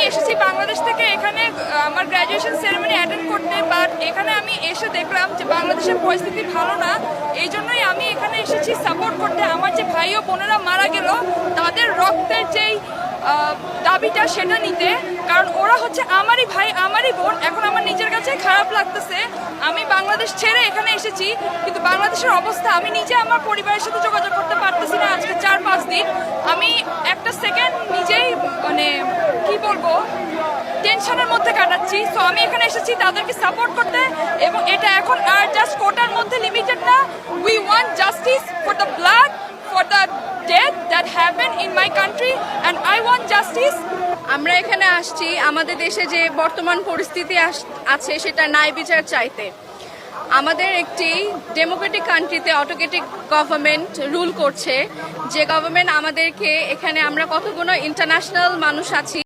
এসেছি বাংলাদেশ থেকে এখানে আমার গ্র্যাজুয়েশন সেরেমনি অ্যাটেন্ড করতে, বাট এখানে আমি এসে দেখলাম যে বাংলাদেশের পরিস্থিতি ভালো না। এই জন্যই আমি এখানে এসেছি সাপোর্ট করতে। আমার যে ভাই ও বোনেরা মারা গেল তাদের রক্তের যেই দাবিটা সেটা নিতে, কারণ ওরা হচ্ছে আমারই ভাই আমারই বোন। এখন আমার নিজের কাছে খারাপ লাগতেছে, আমি বাংলাদেশ ছেড়ে এখানে এসেছি, কিন্তু বাংলাদেশের অবস্থা আমি নিজে আমার পরিবারের সাথে যোগাযোগ করতে পারতেছি না আজকে 4-5 দিন। আমি একটা সেকেন্ড নিজেই মানে কি বলবো টেনশনের মধ্যে কাটাচ্ছি। সো আমি এখানে এসেছি তাদেরকে সাপোর্ট করতে, এবং এটা এখন আর জাস্ট কোটার মধ্যে লিমিটেড না। We want justice for the blood, for the death that happened in my country, and I want justice. আমরা এখানে আসছি আমাদের দেশে যে বর্তমান পরিস্থিতি আছে সেটা ন্যায় বিচার চাইতে। আমাদের একটি ডেমোক্রেটিক কান্ট্রিতে অটোক্রেটিক গভর্নমেন্ট রুল করছে, যে গভর্নমেন্ট আমাদেরকে এখানে আমরা কতগুলো ইন্টারন্যাশনাল মানুষ আছি